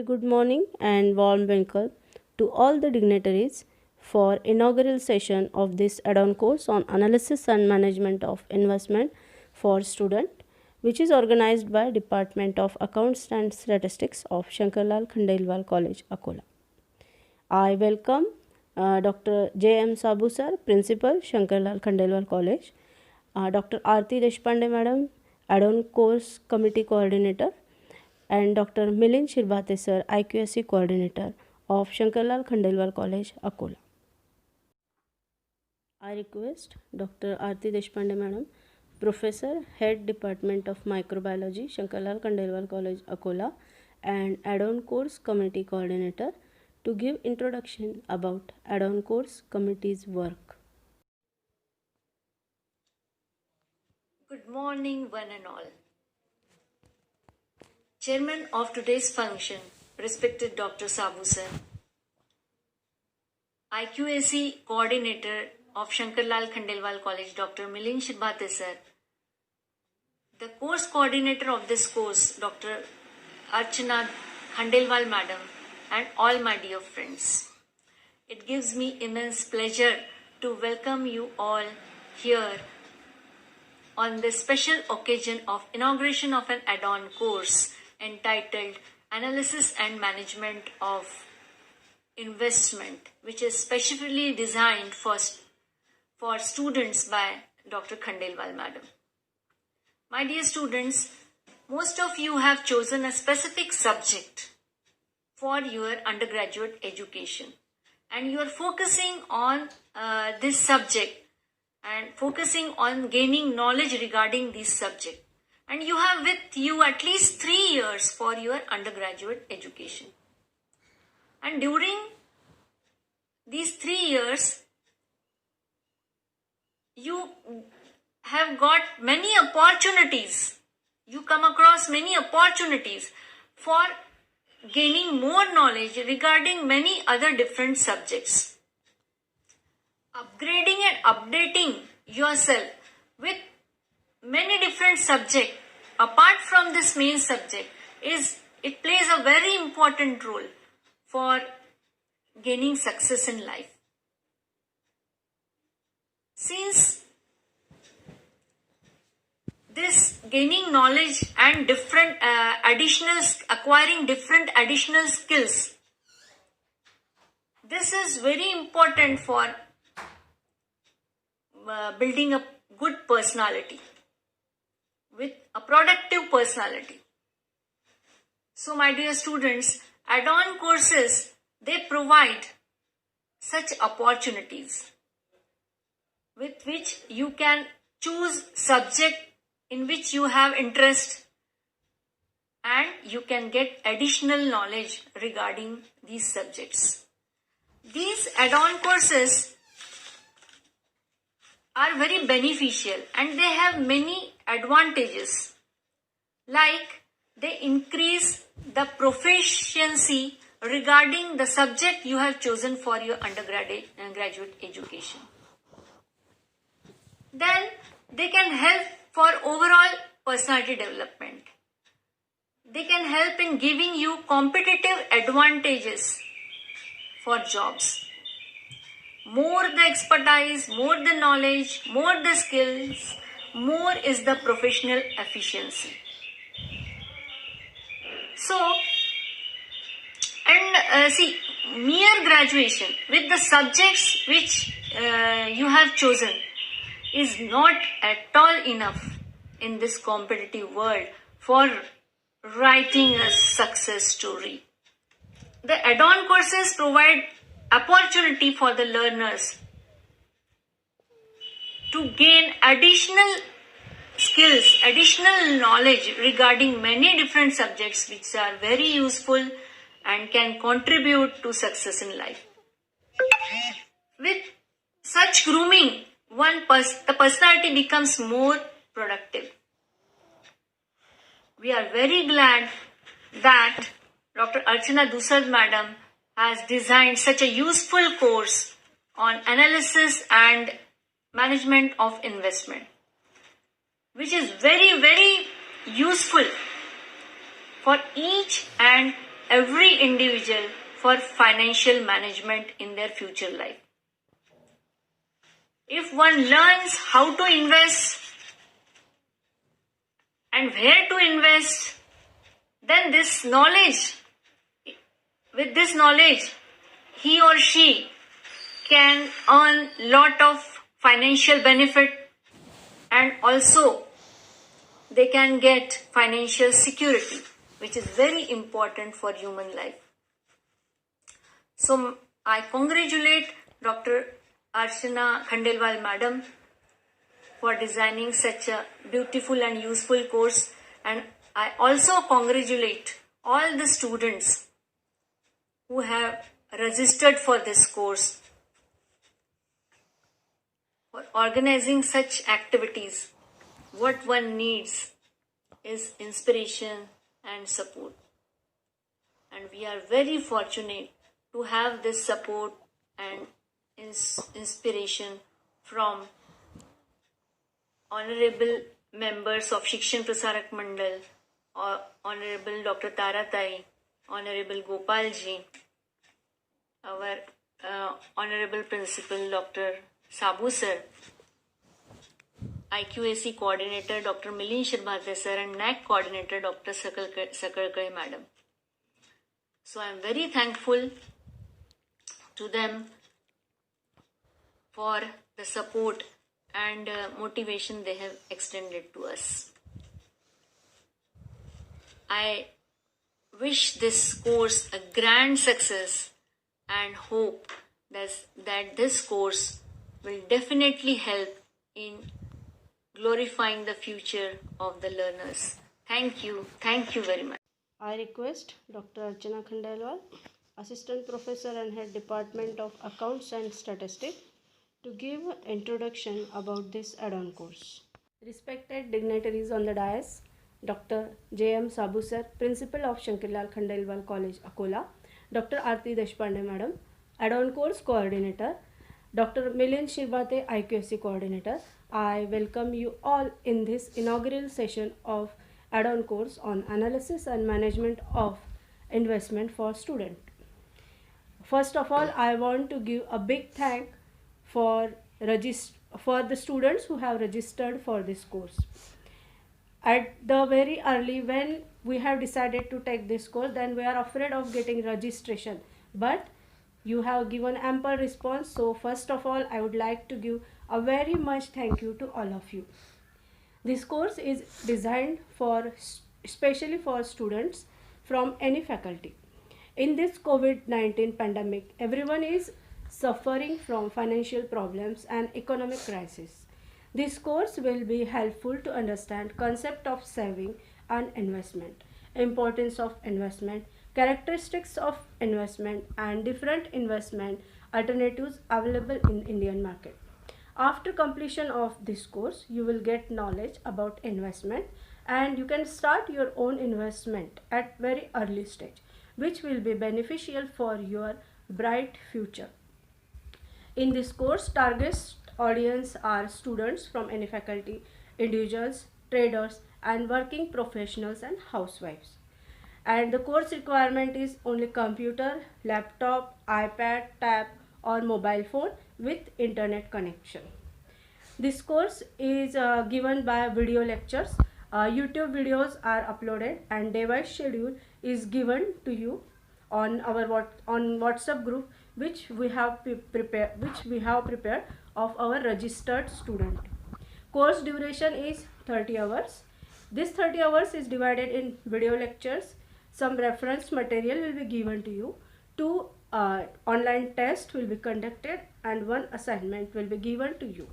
very good morning and warm welcome to all the dignitaries for inaugural session of this add-on course on analysis and management of investment for student, which is organized by Department of Accounts and Statistics of Shankarlal Khandelwal College, Akola. I welcome Dr. J.M. Sabu sir, Principal, Shankarlal Khandelwal College, Dr. Aarti Deshpande madam, add-on course committee coordinator, and Dr. Milind Shirbate sir, IQSC coordinator of Shankarlal Khandelwal College, Akola. I request Dr. Aarti Deshpande madam, Professor, Head Department of Microbiology, Shankarlal Khandelwal College, Akola, and add-on course committee coordinator to give introduction about add-on course committee's work. Good morning, one and all. Chairman of today's function, respected Dr. Sabu sir, IQAC coordinator of Shankarlal Khandelwal College, Dr. Milind Shirbate sir, the course coordinator of this course, Dr. Archana Khandelwal madam, and all my dear friends. It gives me immense pleasure to welcome you all here on this special occasion of inauguration of an add-on course entitled Analysis and Management of Investment, which is specially designed for students by Dr. Khandelwal madam. My dear students, most of you have chosen a specific subject for your undergraduate education, and you are focusing on this subject and focusing on gaining knowledge regarding this subject. And you have with you at least 3 years for your undergraduate education. And during these 3 years, you have got many opportunities. You come across many opportunities for gaining more knowledge regarding many other different subjects. Upgrading and updating yourself with many different subjects apart from this main subject it plays a very important role for gaining success in life. Since this gaining knowledge and acquiring different additional skills, this is very important for building a good personality with a productive personality. So my dear students, add-on courses, they provide such opportunities with which you can choose subject in which you have interest, and you can get additional knowledge regarding these subjects. These add-on courses are very beneficial and they have many advantages, like they increase the proficiency regarding the subject you have chosen for your undergraduate and graduate education. Then they can help for overall personality development. They can help in giving you competitive advantages for jobs. More the expertise, more the knowledge, more the skills, more is the professional efficiency. So, and mere graduation with the subjects which you have chosen is not at all enough in this competitive world for writing a success story. The add-on courses provide opportunity for the learners to gain additional skills, additional knowledge regarding many different subjects which are very useful and can contribute to success in life. With such grooming, the personality becomes more productive. We are very glad that Dr. Archana Dusad madam has designed such a useful course on analysis and management of investment, which is very, very useful for each and every individual for financial management in their future life. If one learns how to invest and where to invest, then with this knowledge, he or she can earn lot of financial benefit, and also they can get financial security, which is very important for human life. So I congratulate Dr. Archana Khandelwal Madam for designing such a beautiful and useful course, and I also congratulate all the students who have registered for this course for organizing such activities. What one needs is inspiration and support, and we are very fortunate to have this support and inspiration from honorable members of Shikshan Prasarak Mandal, Honorable Dr. Taratai, Honorable Gopal ji, our Honorable Principal Dr. Sabu sir, IQAC Coordinator Dr. Milind Shirbhate sir, and NAC Coordinator Dr. Sakalkar Madam. So I am very thankful to them for the support and motivation they have extended to us. I wish this course a grand success and hope that this course will definitely help in glorifying the future of the learners. Thank you very much. I request Dr. Archana Khandelwal, Assistant Professor and Head Department of Accounts and Statistics, to give an introduction about this add-on course. Respected dignitaries on the dais, Dr. J.M. Sabu sir, Principal of Shankarlal Khandelwal College, Akola, Dr. Aarti Deshpande Madam, add-on course coordinator, Dr. Milind Shirbhate, IQSC coordinator, I welcome you all in this inaugural session of add-on course on analysis and management of investment for students. First of all, I want to give a big thank for the students who have registered for this course. At the very early, when we have decided to take this course, then we are afraid of getting registration, but you have given ample response. So first of all, I would like to give a very much thank you to all of you. This course is designed especially for students from any faculty. In this COVID-19 pandemic, everyone is suffering from financial problems and economic crisis. This course will be helpful to understand concept of saving and investment, importance of investment, characteristics of investment, and different investment alternatives available in Indian market. After completion of this course, you will get knowledge about investment, and you can start your own investment at very early stage, which will be beneficial for your bright future. In this course, target audience are students from any faculty, individuals, traders, and working professionals and housewives. And the course requirement is only computer, laptop, iPad, tab, or mobile phone with internet connection. This course is given by video lectures. YouTube videos are uploaded, and device schedule is given to you on our WhatsApp group, which we have prepared of our registered student. Course duration is 30 hours. This 30 hours is divided in video lectures. Some reference material will be given to you. 2 online tests will be conducted, and 1 assignment will be given to you.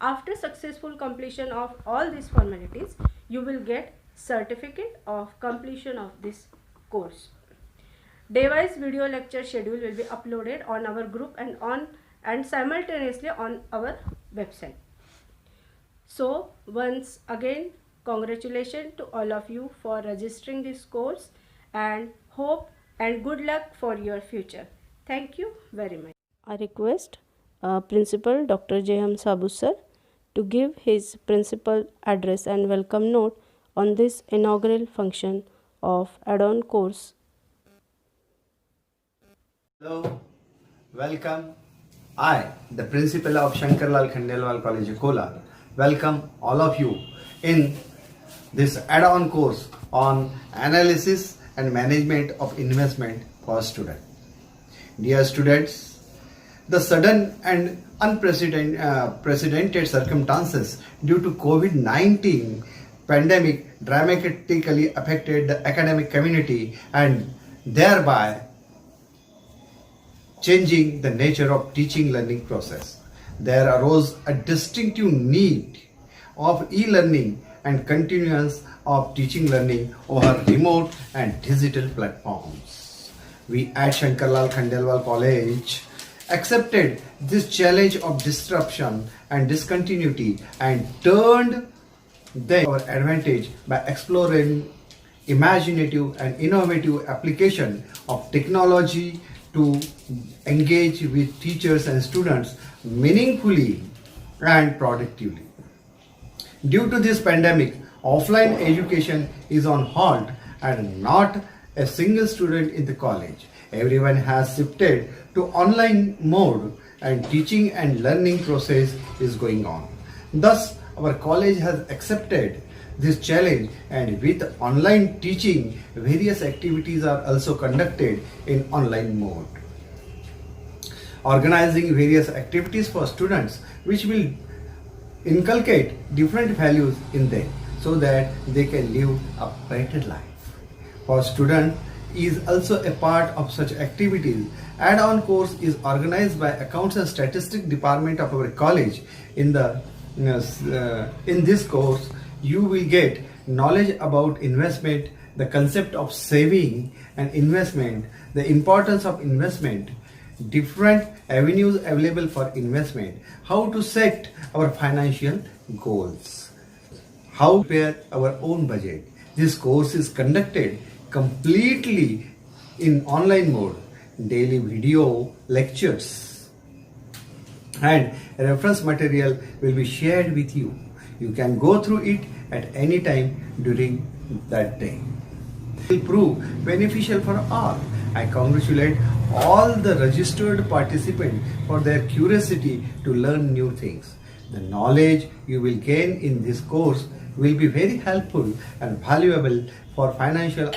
After successful completion of all these formalities, you will get certificate of completion of this course. Day-wise video lecture schedule will be uploaded on our group and simultaneously on our website. So once again, congratulations to all of you for registering this course, and hope and good luck for your future. Thank you very much. I request Principal Dr. J.M. Sabu sir to give his principal address and welcome note on this inaugural function of add-on course Hello, welcome. I, the principal of Shankarlal Khandelwal College, Akola, welcome all of you in this add-on course on analysis and management of investment for students. Dear students, the sudden and unprecedented circumstances due to COVID-19 pandemic dramatically affected the academic community and thereby changing the nature of teaching learning process. There arose a distinctive need of e-learning and continuance of teaching learning over remote and digital platforms. We at Shankarlal Khandelwal College accepted this challenge of disruption and discontinuity and turned our advantage by exploring imaginative and innovative application of technology to engage with teachers and students meaningfully and productively. Due to this pandemic, offline education is on hold and not a single student in the college. Everyone has shifted to online mode and teaching and learning process is going on. Thus, our college has accepted this challenge and with online teaching, various activities are also conducted in online mode. Organizing various activities for students which will inculcate different values in them so that they can live a better life. For students is also a part of such activities. Add-on course is organized by Accounts and Statistics Department of our college. In this course, you will get knowledge about investment, the concept of saving and investment, the importance of investment, different avenues available for investment, how to set our financial goals, how to prepare our own budget. This course is conducted completely in online mode, daily video lectures and reference material will be shared with you. You can go through it at any time during that day. It will prove beneficial for all. I congratulate all the registered participants for their curiosity to learn new things. The knowledge you will gain in this course will be very helpful and valuable for financial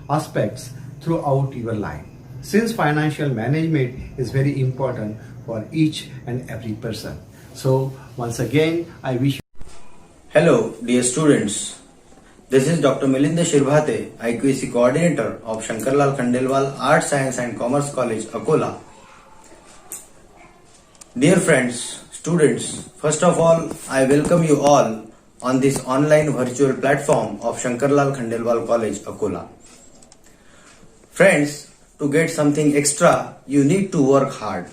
aspects throughout your life. Since financial management is very important for each and every person. So once again, I wish you. Hello, dear students. This is Dr. Milind Shirbhate, IQAC Coordinator of Shankarlal Khandelwal Arts, Science and Commerce College, Akola. Dear friends, students, first of all, I welcome you all on this online virtual platform of Shankarlal Khandelwal College, Akola. Friends, to get something extra, you need to work hard.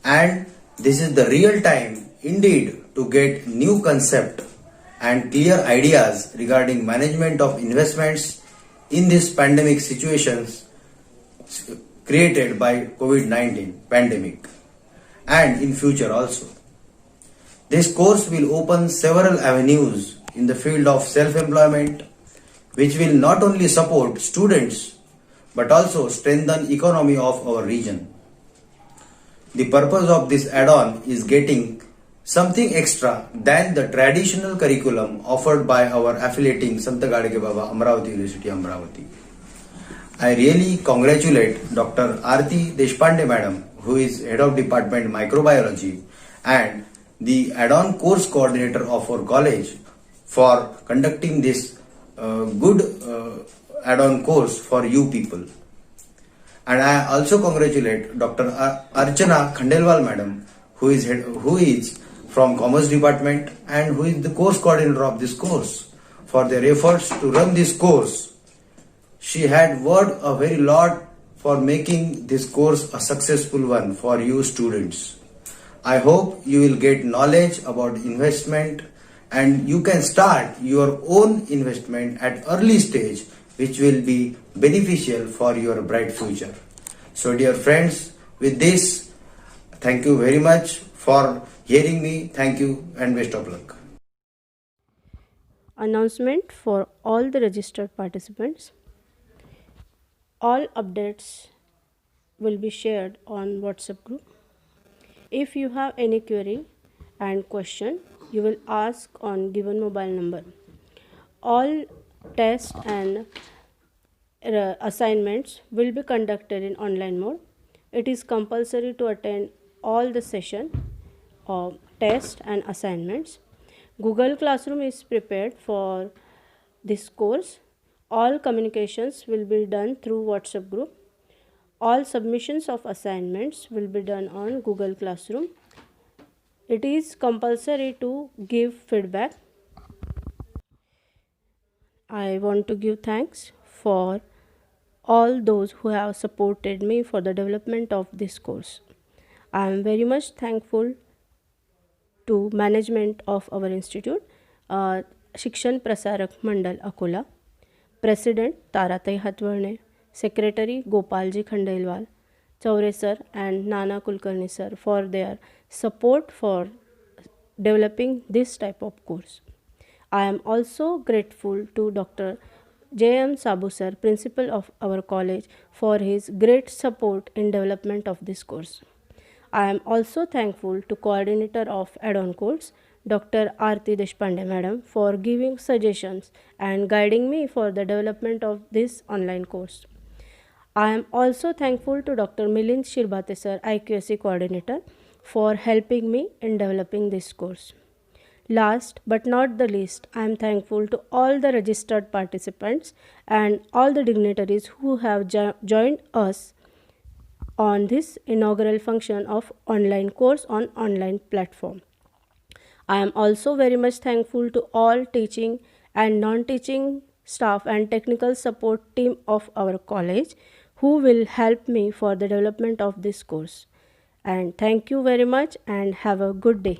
And this is the real time, indeed, to get new concept and clear ideas regarding management of investments in this pandemic situations created by COVID-19 pandemic and in future also. This course will open several avenues in the field of self-employment, which will not only support students but also strengthen economy of our region. The purpose of this add-on is getting something extra than the traditional curriculum offered by our affiliating Sant Gadge Baba Amravati University, Amravati. I really congratulate Dr. Aarti Deshpande Madam, who is Head of Department Microbiology and the add-on course coordinator of our college for conducting this good add-on course for you people. And I also congratulate Dr. Archana Khandelwal Madam, who is from Commerce Department and who is the course coordinator of this course, for their efforts to run this course. She had worked a very lot for making this course a successful one for you students. I hope you will get knowledge about investment and you can start your own investment at early stage, which will be beneficial for your bright future. So dear friends, with this, thank you very much for hearing me. Thank you and best of luck. Announcement for all the registered participants. All updates will be shared on WhatsApp group. If you have any query and question, you will ask on given mobile number. All tests and assignments will be conducted in online mode. It is compulsory to attend all the session of tests and assignments. Google Classroom is prepared for this course. All communications will be done through WhatsApp group. All submissions of assignments will be done on Google Classroom. It is compulsory to give feedback. I want to give thanks for all those who have supported me for the development of this course. I am very much thankful to management of our institute, Shikshan Prasarak Mandal Akola, President Taratai Hathwarne, Secretary Gopalji Khandelwal, Chaure sir and Nana Kulkarni sir for their support for developing this type of course. I am also grateful to Dr. J.M. Sabu sir, principal of our college, for his great support in development of this course. I am also thankful to coordinator of add-on course, Dr. Aarti Deshpande madam, for giving suggestions and guiding me for the development of this online course. I am also thankful to Dr. Milind Shirbate sir, IQSC coordinator, for helping me in developing this course. Last but not the least, I am thankful to all the registered participants and all the dignitaries who have joined us on this inaugural function of online course on online platform. I am also very much thankful to all teaching and non-teaching staff and technical support team of our college who will help me for the development of this course. And thank you very much and have a good day.